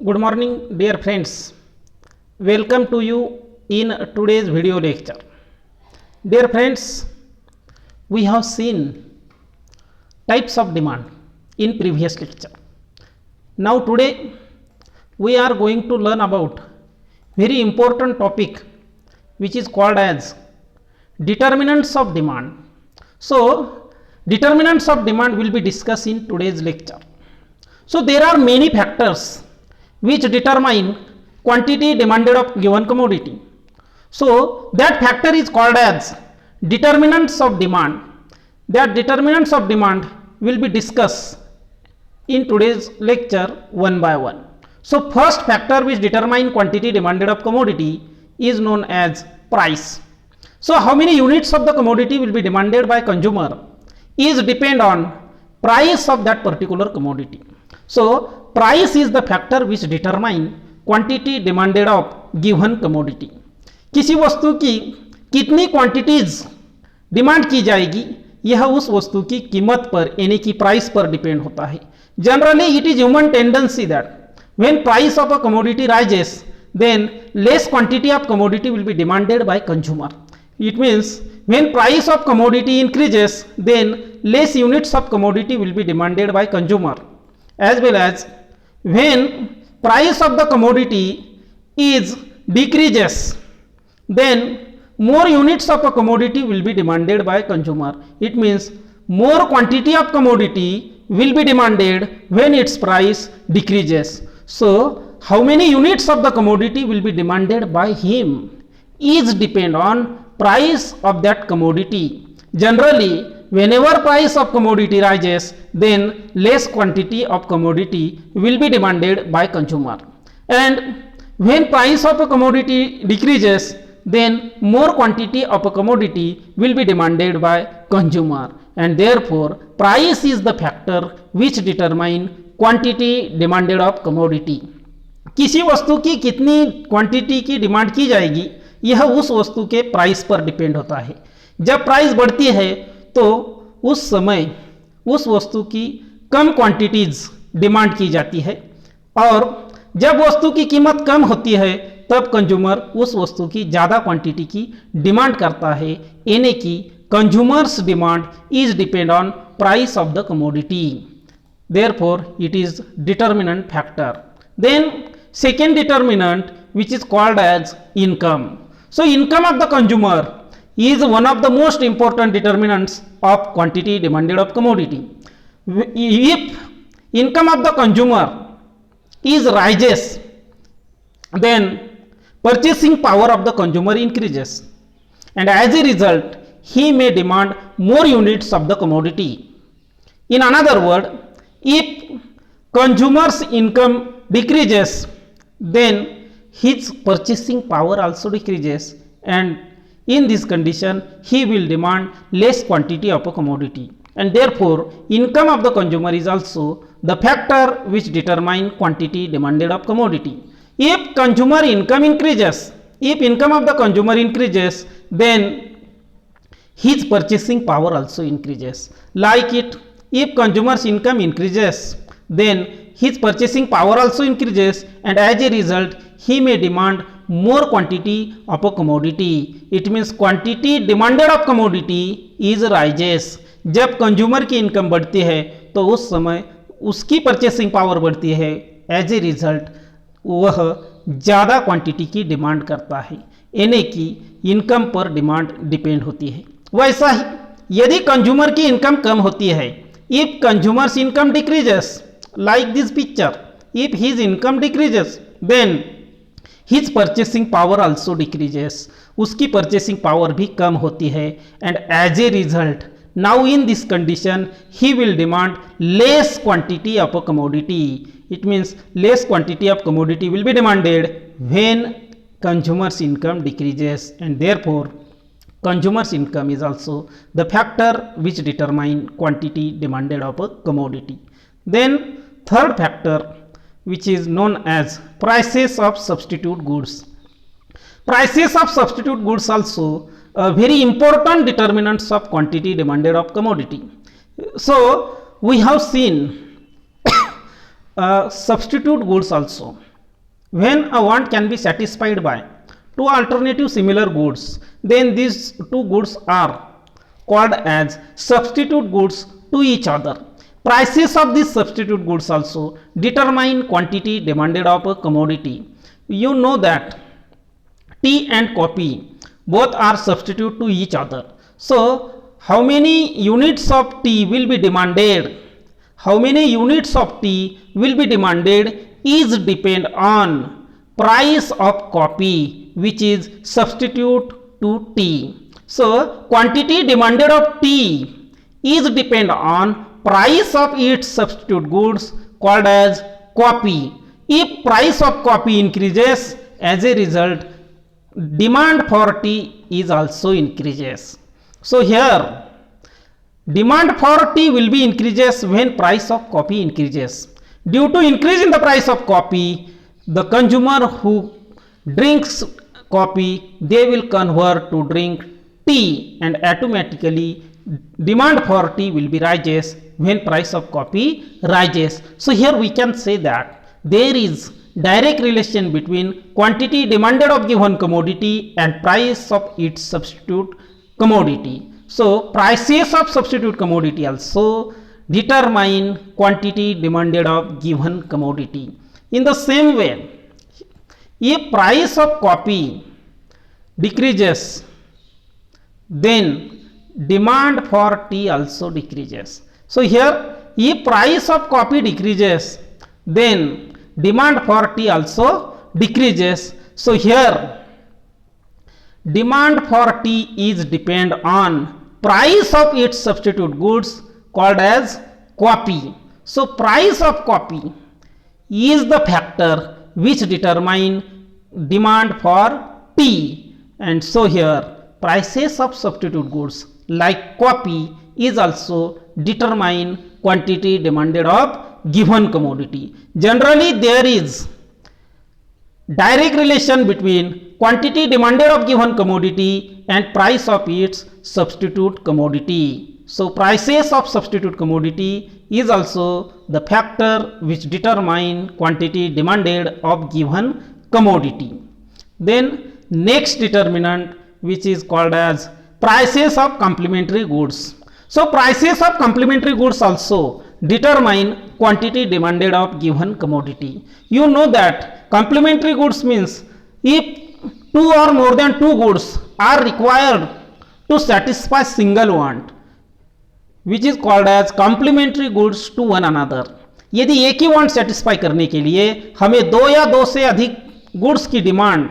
Good morning, dear friends. Welcome to you in today's video lecture. Dear friends, we have seen types of demand in previous lecture. Now today we are going to learn about very important topic which is called as determinants of demand. So determinants of demand will be discussed in today's lecture. So there are many factors which determine quantity demanded of given commodity. So that factor is called as determinants of demand. That determinants of demand will be discussed in today's lecture one by one. So first factor which determine quantity demanded of commodity is known as price. So how many units of the commodity will be demanded by consumer is depend on price of that particular commodity. So price is the factor which determine quantity demanded of given commodity. किसी वस्तु की कितनी quantities demand की जाएगी यह उस वस्तु की कीमत पर यानी कि प्राइस पर डिपेंड होता है. Generally it is human tendency that when price of a commodity rises then less quantity of commodity will be demanded by consumer. It means when price of commodity increases then less units of commodity will be demanded by consumer, as well as when price of the commodity is decreases then more units of a commodity will be demanded by consumer. It means more quantity of commodity will be demanded when its price decreases. So how many units of the commodity will be demanded by him is depend on price of that commodity. Generally whenever price of commodity rises then less quantity of commodity will be demanded by consumer, and when price of a commodity decreases then more quantity of a commodity will be demanded by consumer, and therefore price is the factor which determine quantity demanded of commodity. किसी वस्तु की कितनी quantity की demand की जाएगी यह उस वस्तु के प्राइस पर डिपेंड होता है. जब प्राइस बढ़ती है तो उस समय उस वस्तु की कम क्वांटिटीज डिमांड की जाती है, और जब वस्तु की कीमत कम होती है तब कंज्यूमर उस वस्तु की ज़्यादा क्वांटिटी की डिमांड करता है, यानी कि consumers demand is depend on price of the commodity. Therefore it is determinant factor. Then second determinant which is called as income. So income of the consumer is one of the most important determinants of quantity demanded of commodity. If income of the consumer is rises then purchasing power of the consumer increases, and as a result he may demand more units of the commodity. In another word, if consumer's income decreases then his purchasing power also decreases, and in this condition he will demand less quantity of a commodity, and therefore income of the consumer is also the factor which determine quantity demanded of commodity. If consumer income increases, if income of the consumer increases then his purchasing power also increases. Like it, if consumer's income increases then his purchasing power also increases, and as a result he may demand more quantity of a commodity. It means quantity demanded of commodity is rises. जब consumer की income बढ़ती है तो उस समय उसकी purchasing power बढ़ती है, एज ए रिजल्ट वह ज़्यादा क्वांटिटी की डिमांड करता है, यानी कि इनकम पर डिमांड डिपेंड होती है. वैसा ही यदि कंज्यूमर की इनकम कम होती है, if consumers income decreases like this picture, if his income decreases then his purchasing power also decreases. उसकी purchasing power भी कम होती है, and as a result now in this condition he will demand less quantity of a commodity. It means less quantity of commodity will be demanded when consumer's income decreases, and therefore consumer's income is also the factor which determine quantity demanded of a commodity. Then third factor which is known as prices of substitute goods. Prices of substitute goods also very important determinants of quantity demanded of commodity. So we have seen substitute goods also. when a want can be satisfied by two alternative similar goods, then these two goods are called as substitute goods to each other. Prices of these substitute goods also determine quantity demanded of a commodity. You know that tea and coffee both are substitute to each other. So how many units of tea will be demanded? How many units of tea will be demanded is depend on price of coffee, which is substitute to tea. So quantity demanded of tea is depend on price of its substitute goods called as coffee. If price of coffee increases, as a result demand for tea is also increases. So here demand for tea will be increases when price of coffee increases. Due to increase in the price of coffee, the consumer who drinks coffee, they will convert to drink tea, and automatically demand for tea will be rises when price of coffee rises. So here we can say that there is direct relation between quantity demanded of given commodity and price of its substitute commodity. So prices of substitute commodity also determine quantity demanded of given commodity. In the same way, if price of coffee decreases, then demand for tea also decreases. So here if price of coffee decreases, then demand for tea also decreases. So here demand for tea is depend on price of its substitute goods called as coffee. So price of coffee is the factor which determine demand for tea, and so here prices of substitute goods like coffee is also determine quantity demanded of given commodity. Generally there is direct relation between quantity demanded of given commodity and price of its substitute commodity. So prices of substitute commodity is also the factor which determine quantity demanded of given commodity. Then next determinant, which is called as prices of complementary goods. So prices of complementary goods also determine quantity demanded of given commodity. You know that complementary goods means if two or more than two goods are required to satisfy single want, which is called as complementary goods to one another. यदि एक he want satisfy करने के लिए हमें दो या दो से अधिक गुड्स की डिमांड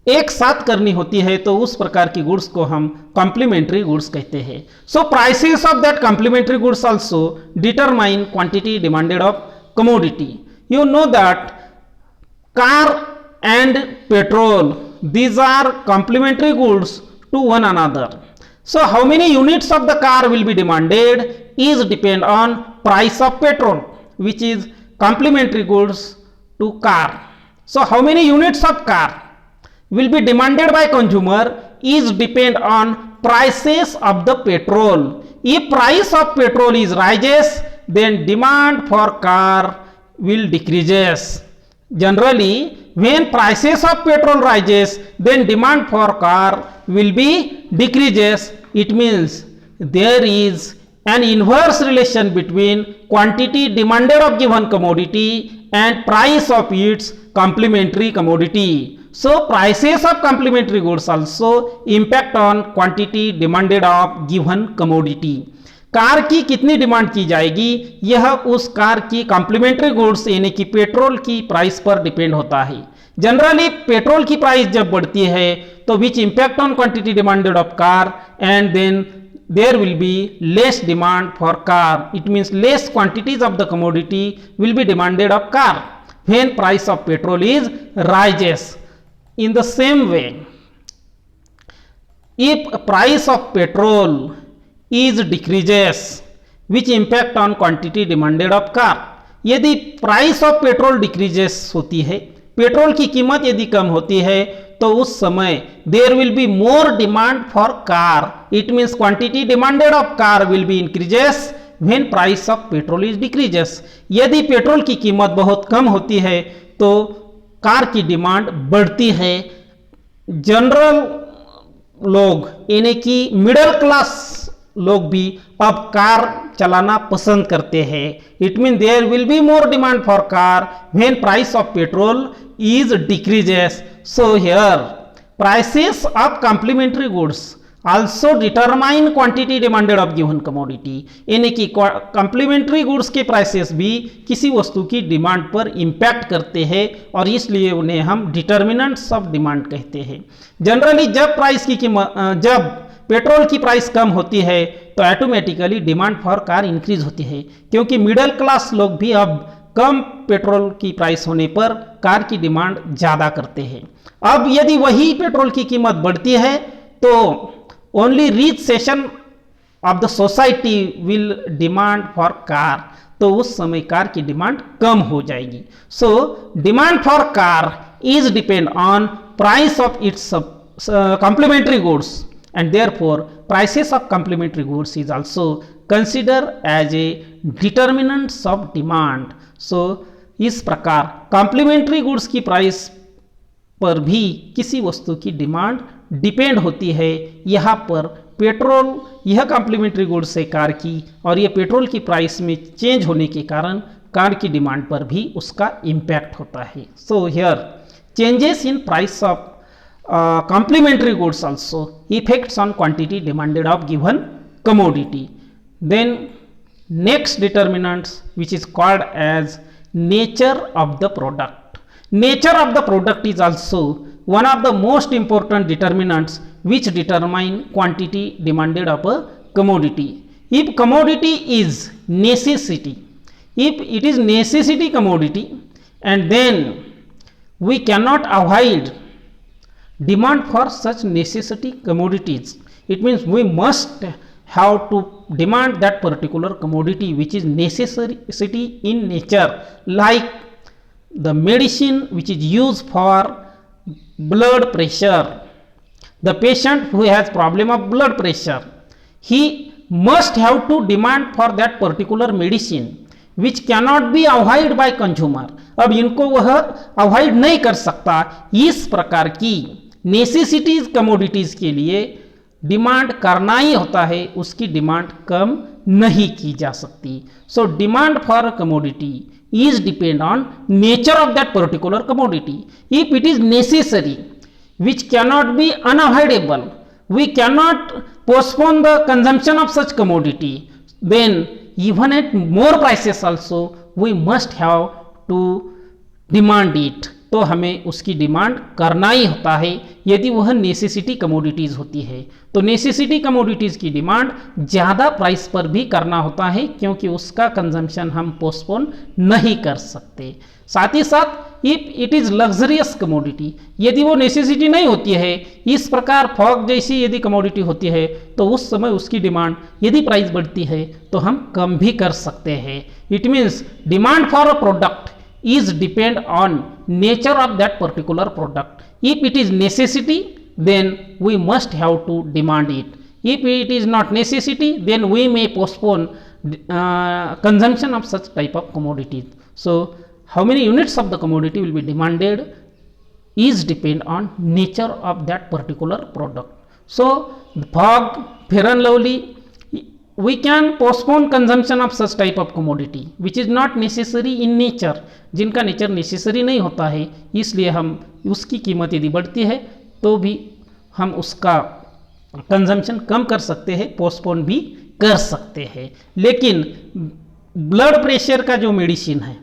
एक साथ करनी होती है, तो उस प्रकार की गुड्स को हम कॉम्प्लीमेंट्री गुड्स कहते हैं. So prices of that complementary goods also determine quantity demanded of commodity. You know that car and petrol, these are complementary goods to one another. So how many units of the car will be demanded is depend on price of petrol, which is complementary goods to car. So how many units of car will be demanded by consumer is depend on prices of the petrol. If price of petrol is rises, then demand for car will decreases. Generally when prices of petrol rises, then demand for car will be decreases. It means there is an inverse relation between quantity demanded of given commodity and price of its complementary commodity. So prices of complementary goods also impact on quantity demanded of given commodity. Car की कितनी demand की जाएगी यह उस car की complementary goods यानी कि petrol की प्राइस पर डिपेंड होता है. जनरली पेट्रोल की प्राइस जब बढ़ती है तो which impact on quantity demanded of car, and then there will be less demand for car. It means less quantities of the commodity will be demanded of car when price of petrol is rises. In the same way, if price of petrol is decreases which impact on quantity demanded of car. यदि price of petrol decreases होती है, petrol की कीमत यदि कम होती है, तो उस समय there will be more demand for car. It means quantity demanded of car will be increases when price of petrol is decreases. यदि पेट्रोल की कीमत बहुत कम होती है तो कार की डिमांड बढ़ती है। जनरल लोग यानी कि मिडिल क्लास लोग भी अब कार चलाना पसंद करते हैं। It mean there will be more demand for car when price of petrol is decreases. So here prices of complementary goods also determine quantity demanded of given commodity, यानी कि complementary goods के prices भी किसी वस्तु की demand पर impact करते हैं और इसलिए उन्हें हम डिटर्मिनेंट्स ऑफ डिमांड कहते हैं। जनरली जब पेट्रोल की प्राइस कम होती है तो automatically demand for car increase होती है, क्योंकि मिडिल क्लास लोग भी अब कम पेट्रोल की प्राइस होने पर कार की डिमांड ज़्यादा करते हैं। अब यदि वही पेट्रोल की कीमत बढ़ती है तो only rich section of the society will demand for car, तो उस समय कार की डिमांड कम हो जाएगी। So demand for car is depend on price of its complementary goods and therefore prices of complementary goods is also consider as a determinants of demand. So इस प्रकार complementary goods की price पर भी किसी वस्तु की डिमांड डिपेंड होती है। यहाँ पर पेट्रोल, यह कॉम्प्लीमेंट्री गुड्स है कार की, और ये पेट्रोल की प्राइस में चेंज होने के कारण कार की डिमांड पर भी उसका इम्पैक्ट होता है। So here changes in price of complementary goods also effects on quantity demanded of given commodity. Then next determinants which is called as nature of the product. Nature of the product is also one of the most important determinants which determine quantity demanded of a commodity. If commodity is necessity, if it is necessity commodity, and then we cannot avoid demand for such necessity commodities, it means we must have to demand that particular commodity which is necessity in nature, like the medicine which is used for blood pressure. The patient who has problem of blood pressure, he must have to demand for that particular medicine which cannot be avoided by consumer. अब इनको वह avoid नहीं कर सकता। इस प्रकार की necessities commodities के लिए डिमांड करना ही होता है, उसकी डिमांड कम नहीं की जा सकती। सो demand for commodity is depend on nature of that particular commodity. If it is necessary, which cannot be unavoidable, we cannot postpone the consumption of such commodity, then even at more prices also we must have to demand it. तो हमें उसकी demand करना ही होता है यदि वह necessity commodities होती है। तो नेसेसिटी कमोडिटीज की डिमांड ज़्यादा प्राइस पर भी करना होता है, क्योंकि उसका कंजम्पशन हम पोस्टपोन नहीं कर सकते। साथ ही साथ if it is luxurious commodity, यदि वो नेसेसिटी नहीं होती है, इस प्रकार फॉग जैसी यदि कमोडिटी होती है, तो उस समय उसकी डिमांड यदि प्राइस बढ़ती है तो हम कम भी कर सकते हैं। It means demand for a product is depend on nature of that particular product. If it is necessity, then we must have to demand it. If it is not necessity, then we may postpone consumption of such type of commodities. So how many units of the commodity will be demanded is depend on nature of that particular product. So fog, fair and lovely, we can postpone consumption of such type of commodity which is not necessary in nature, जिनका nature necessary नहीं होता है, इसलिए हम उसकी कीमत यदि बढ़ती है तो भी हम उसका कंजम्पशन कम कर सकते हैं, पोस्टपोन भी कर सकते हैं। लेकिन ब्लड प्रेशर का जो मेडिसिन है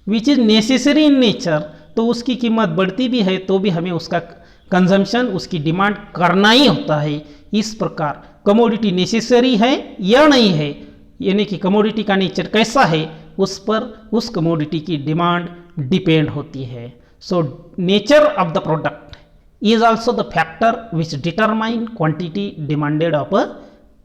which is necessary in nature, तो उसकी कीमत बढ़ती भी है तो भी हमें उसका कंजम्पशन, उसकी डिमांड करना ही होता है। इस प्रकार कमोडिटी नेसेसरी है या नहीं है, यानी कि कमोडिटी का नेचर कैसा है, उस पर उस कमोडिटी की डिमांड डिपेंड होती है। So nature of the product is also the factor which determine quantity demanded of a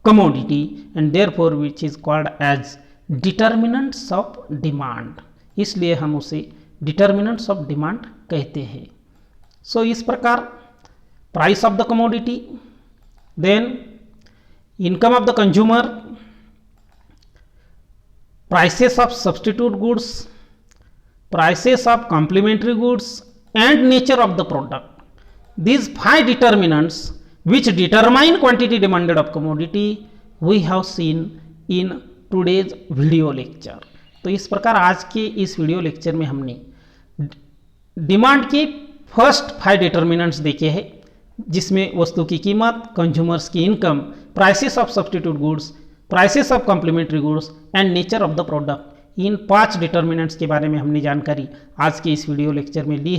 commodity and therefore which is called as determinants of demand, इसलिए हम उसे डिटर्मिनेंट्स ऑफ डिमांड कहते हैं। सो इस प्रकार price of the commodity, then income of the consumer, prices of substitute goods, prices of complementary goods and nature of the product. These 5 determinants which determine quantity demanded of commodity we have seen in today's video lecture. तो इस प्रकार आज के इस video lecture में हमने demand के first 5 determinants देखे हैं, जिसमें वस्तु की कीमत, कंज्यूमर्स की income, prices of substitute goods, prices of complementary goods and nature of the product, इन 5 डिटर्मिनेंट्स के बारे में हमने जानकारी आज के इस वीडियो लेक्चर में ली है।